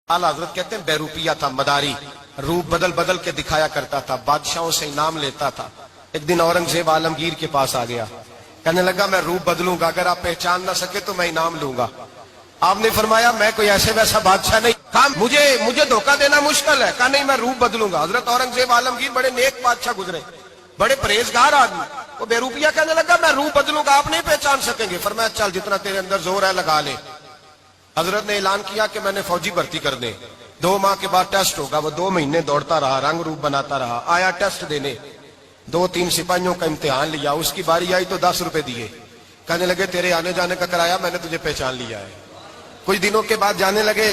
आला हजरत कहते हैं बेरूपिया था, मदारी, रूप बदल बदल के दिखाया करता था, बादशाहों से इनाम लेता था। एक दिन औरंगजेब आलमगीर के पास आ गया, कहने लगा मैं रूप बदलूंगा, अगर आप पहचान ना सके तो मैं इनाम लूंगा। आपने फरमाया मैं कोई ऐसे वैसा बादशाह नहीं, कहा मुझे धोखा देना मुश्किल है, कहा नहीं मैं रूप बदलूंगा। हजरत औरंगजेब आलमगीर बड़े नेक बादशाह गुजरे, बड़े परहेजगार आदमी, वो बेरूपिया कहने लगा मैं रूप बदलूंगा, आप नहीं पहचान सकेंगे। फरमाया चल जितना तेरे अंदर जोर है लगा ले। हजरत ने ऐलान किया कि मैंने फौजी भर्ती कर दे, 2 माह के बाद टेस्ट होगा। वो 2 महीने दौड़ता रहा, रंग रूप बनाता रहा, आया टेस्ट देने, 2-3 सिपाहियों का इम्तिहान लिया, उसकी बारी आई तो 10 रुपए दिए, कहने लगे तेरे आने जाने का कराया, मैंने तुझे पहचान लिया है। कुछ दिनों के बाद जाने लगे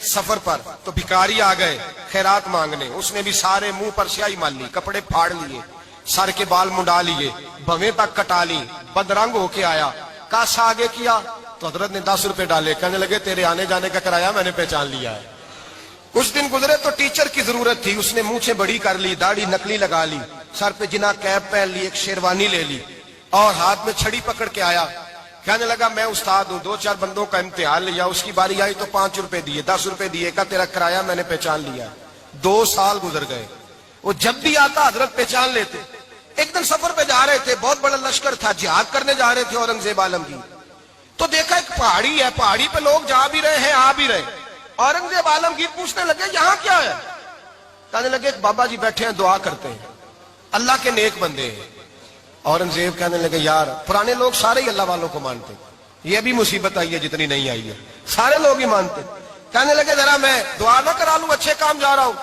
सफर पर, तो भिखारी आ गए खैरात मांगने, उसने भी सारे मुंह पर स्याही मार ली, कपड़े फाड़ लिए, सर के बाल मुंडा लिए, भवें तक कटा ली, बदरंग होके आया, कासा आगे किया तो हजरत ने 10 रुपए डाले, कहने लगे तेरे आने जाने का कराया, मैंने पहचान लिया है। कुछ दिन गुजरे तो टीचर की जरूरत थी, उसने मूछें बड़ी कर ली, दाढ़ी नकली लगा ली, सर पे जिना कैप पहन ली, एक शेरवानी ले ली और हाथ में छड़ी पकड़ के आया, कहने लगा मैं उस्ताद हूं, 2-4 बंदों का इम्तिहान लिया, उसकी बारी आई तो 5 रुपए दिए, 10 रुपए दिए, का तेरा कराया मैंने पहचान लिया। 2 साल गुजर गए, वो जब भी आता हजरत पहचान लेते। एक दिन सफर पे जा रहे थे, बहुत बड़ा लश्कर था, जिहाद करने जा रहे थे औरंगजेब आलमगीर, तो देखा एक पहाड़ी है, पहाड़ी पे लोग जा भी रहे हैं आ भी रहे। औरंगजेब आलमगीर पूछने लगे यहाँ क्या है, कहने लगे बाबा जी बैठे हैं दुआ करते हैं, अल्लाह के नेक बंदे हैं। औरंगजेब कहने लगे यार पुराने लोग सारे ही अल्लाह वालों को मानते, ये भी मुसीबत आई है जितनी नहीं आई है, सारे लोग ही मानते। कहने लगे जरा मैं दुआ ना करा लूं, अच्छे काम जा रहा हूं।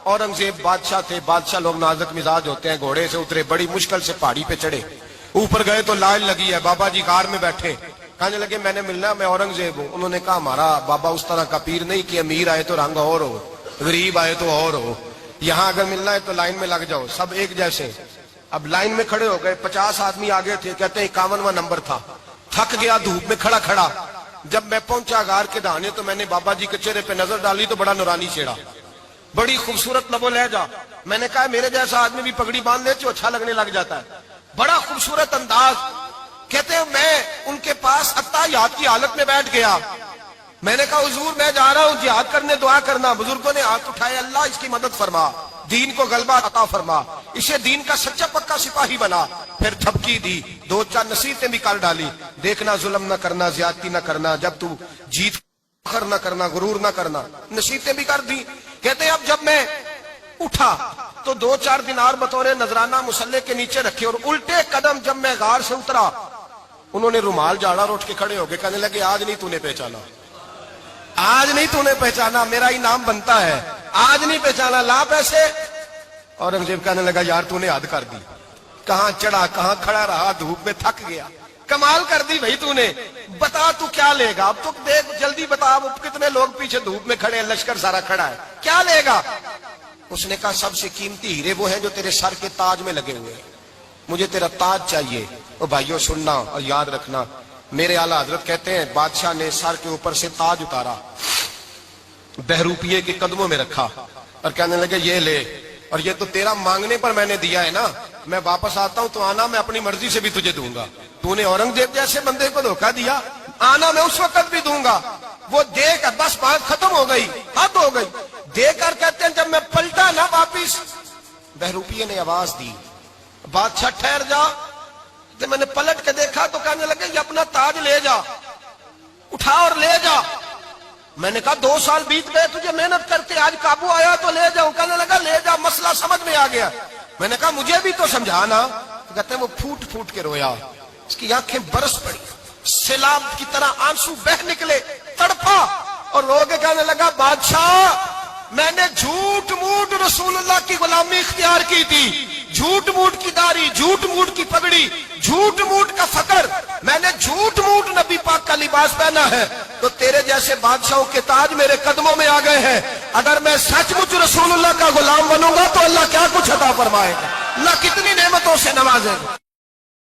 औरंगजेब बादशाह थे, बादशाह लोग नाजुक मिजाज होते हैं, घोड़े से उतरे, बड़ी मुश्किल से पहाड़ी पे चढ़े, ऊपर गए तो लाइन लगी है, बाबा जी कार में बैठे, कहने लगे मैंने मिलना, मैं औरंगजेब हूं। उन्होंने कहा हमारा बाबा उस तरह का पीर नहीं कि अमीर आए तो रंग और हो, गरीब आए तो और हो, यहाँ अगर मिलना है तो लाइन में लग जाओ, सब एक जैसे। अब लाइन में खड़े हो गए, 50 आदमी आगे थे, कहते हैं 51वां नंबर था, थक गया धूप में खड़ा खड़ा। जब मैं पहुंचा गार के दाने तो मैंने बाबा जी के चेहरे पे नजर डाली तो बड़ा नूरानी चेहरा, बड़ी खूबसूरत लबो लहजा। मैंने कहा मेरे जैसा आदमी भी पगड़ी बांध ले तो अच्छा लगने लग जाता है, बड़ा खूबसूरत अंदाज। कहते हैं मैं उनके पास अत्ताहियात की हालत में बैठ गया, मैंने कहा हुजूर मैं जा रहा हूं जिहाद करने, दुआ करना। बुजुर्गों ने हाथ उठाए, अल्लाह इसकी मदद फरमा, दीन को गलबा अता फरमा, इसे दीन का सच्चा पक्का सिपाही बना। फिर थपकी दी, 2-4 नसीहतें भी कर डाली, देखना जुल्म न करना, ज्यादती न करना, जब तू जीत फखर न करना, गुरूर न करना, नसीहतें भी कर दी। कहते अब जब मैं उठा तो 2-4 दिनार बतौर नजराना मुसल्ले के नीचे रखे, और उल्टे कदम जब मैं गार से उतरा उन्होंने रुमाल झाड़ा और उठ के खड़े हो गए, कहने लगे आज नहीं तूने पहचाना, आज नहीं तूने पहचाना, मेरा इनाम बनता है, आज नहीं पहचाना, ला पैसे। औरंगजेब कहने लगा यार तूने हद कर दी, कहां चढ़ा कहां खड़ा रहा, धूप में थक गया, कमाल कर दी भाई तूने, बता तू क्या लेगा, अब तो देख जल्दी बता, अब कितने लोग पीछे धूप में खड़े हैं, लश्कर सारा खड़ा है, क्या लेगा। उसने कहा सबसे कीमती हीरे वो हैं जो तेरे सर के ताज में लगे हुए हैं, मुझे तेरा ताज चाहिए। ओ भाइयों सुनना और याद रखना, मेरे आला हजरत कहते हैं बादशाह ने सर के ऊपर से ताज उतारा, बहरूपिये के कदमों में रखा और कहने लगे ये ले, और ये तो तेरा मांगने पर मैंने दिया है ना, मैं वापस आता हूं तो आना मैं अपनी मर्जी से भी तुझे दूंगा, तूने औरंगजेब जैसे बंदे को धोखा दिया, आना मैं उस वक्त भी दूंगा। वो देख बस बात खत्म हो गई, हद हो गई। देकर कहते हैं जब मैं पलटा ना वापिस, बहरूपिये ने आवाज दी बादशाह ठहर जा। जब मैंने पलट के देखा तो कहने लगे ये अपना ताज ले जा, उठा और ले जा। मैंने कहा 2 साल बीत गए तुझे मेहनत करते, आज काबू आया तो ले जाऊं। कहने लगा ले जा, मसला समझ में आ गया। मैंने कहा मुझे भी तो समझाना। तो कहते हैं वो फूट फूट के रोया, उसकी आंखें बरस पड़ी, सैलाब की तरह आंसू बह निकले, तड़पा और रो के कहने लगा बादशाह मैंने झूठ मूठ रसूलुल्लाह की गुलामी इख्तियार की थी, झूठ मूठ की दाढ़ी, झूठ मूठ की पगड़ी, झूठ मूठ का फकर, मैंने झूठ मूठ नबी पाक का लिबास पहना है, तो तेरे जैसे बादशाहों के ताज मेरे कदमों में आ गए हैं। अगर मैं सचमुच रसूलुल्लाह का गुलाम बनूंगा तो अल्लाह क्या कुछ अता फरमाएगा, अल्लाह कितनी नेमतों से नवाजेगा।